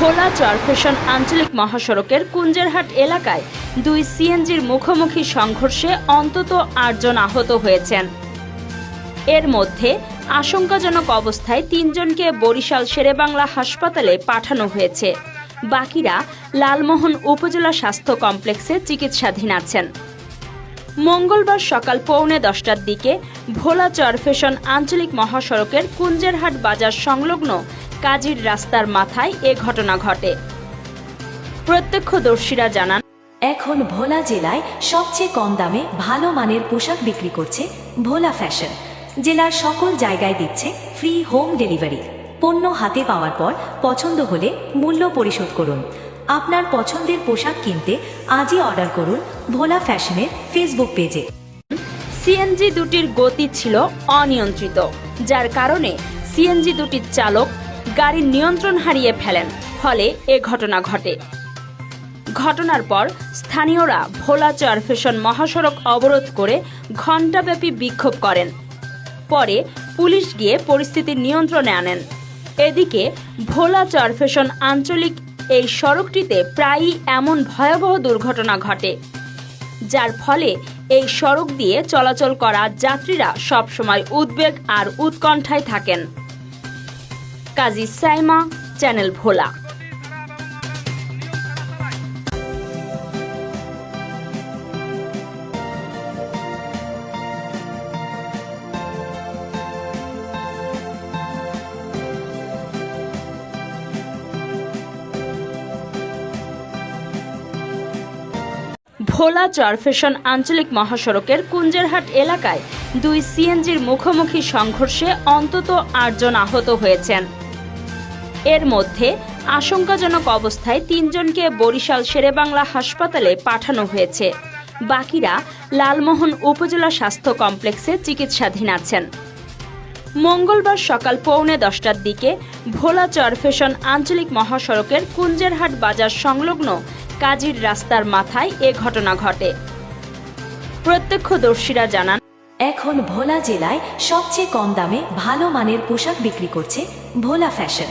ভোলা চরফ্যাশন আঞ্চলিক মহাসড়কের কুঞ্জেরহাট এলাকায় দুই সিএনজির মুখোমুখি সংঘর্ষে অন্তত ৮ জন আহত হয়েছেন। এর মধ্যে আশঙ্কাজনক অবস্থায় ৩ জনকে বরিশাল শেরেবাংলা হাসপাতালে পাঠানো হয়েছে। বাকিরা লালমোহন উপজেলা স্বাস্থ্য কমপ্লেক্সে চিকিৎসাধীন আছেন। মঙ্গলবার সকাল 9:45টার দিকে ভোলা চরফ্যাশন আঞ্চলিক মহাসড়কের কুঞ্জেরহাট বাজার সংলগ্ন কাজীর রাস্তার মাথায় এ ঘটনা ঘটে। প্রত্যক্ষদর্শীরা জানান, এখন ভোলা জেলায় সবচেয়ে কম দামে ভালো মানের পোশাক বিক্রি করছে ভোলা ফ্যাশন। জেলার সকল জায়গায় দিচ্ছে ফ্রি হোম ডেলিভারি। পণ্য হাতে পাওয়ার পর পছন্দ হলে মূল্য পরিশোধ করুন। আপনার পছন্দের পোশাক কিনতে আজই অর্ডার করুন ভোলা ফ্যাশনের ফেসবুক পেজে। সিএনজি দুটির গতি ছিল অনিয়ন্ত্রিত, যার কারণে সিএনজি দুটির চালক গাড়ির নিয়ন্ত্রণ হারিয়ে ফেলেন। ফলে এ ঘটনা ঘটে। ঘটনার পর স্থানীয়রা ভোলা চরফ্যাশন মহাসড়ক অবরোধ করে ঘণ্টাব্যাপী বিক্ষোভ করেন। পরে পুলিশ গিয়ে পরিস্থিতি নিয়ন্ত্রণে আনেন। এদিকে ভোলা চরফ্যাশন আঞ্চলিক এই সড়কটিতে প্রায়ই এমন ভয়াবহ দুর্ঘটনা ঘটে, যার ফলে এই সড়ক দিয়ে চলাচল করা যাত্রীরা সবসময় উদ্বেগ আর উৎকণ্ঠায় থাকেন। কাজী সাইমা, চ্যানেল ভোলা। ভোলা চরফ্যাশন আঞ্চলিক মহাসড়কের কুঞ্জেরহাট এলাকায় দুই সিএনজির মুখোমুখি সংঘর্ষে অন্তত ৮ জন আহত হয়েছেন। এর মধ্যে আশঙ্কাজনক অবস্থায় ৩ জনকে বরিশাল শেরেবাংলা হাসপাতালে পাঠানো হয়েছে। বাকিরা লালমোহন উপজেলা স্বাস্থ্য কমপ্লেক্সে চিকিৎসাধীন আছেন। মঙ্গলবার সকাল 9:45টার দিকে ভোলা চরফ্যাশন আঞ্চলিক মহাসড়কের কুঞ্জেরহাট বাজার সংলগ্ন কাজীর রাস্তার মাথায় এ ঘটনা ঘটে। প্রত্যক্ষদর্শীরা জানান, এখন ভোলা জেলায় সবচেয়ে কম দামে ভালো মানের পোশাক বিক্রি করছে ভোলা ফ্যাশন।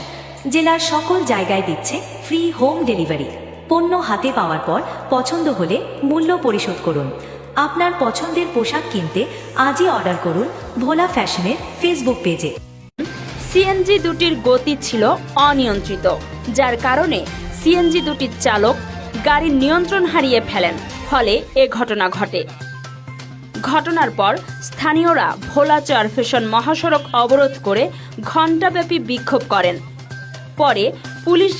জেলার সকল জায়গায় দিচ্ছে ফ্রি হোম ডেলিভারি। পণ্য হাতে পাওয়ার পর পছন্দ হলে মূল্য পরিশোধ করুন। আপনার পছন্দের পোশাক কিনতে আজই অর্ডার করুন ভোলা ফ্যাশনের ফেসবুক পেজে। সিএনজি দুটির গতি ছিল অনিয়ন্ত্রিত, যার কারণে সিএনজি দুটির চালক গাড়ির নিয়ন্ত্রণ হারিয়ে ফেলেন। ফলে এ ঘটনা ঘটে। ঘটনার পর স্থানীয়রা ভোলা চরফ্যাশন মহাসড়ক অবরোধ করে ঘণ্টাব্যাপী বিক্ষোভ করেন। পরে পুলিশ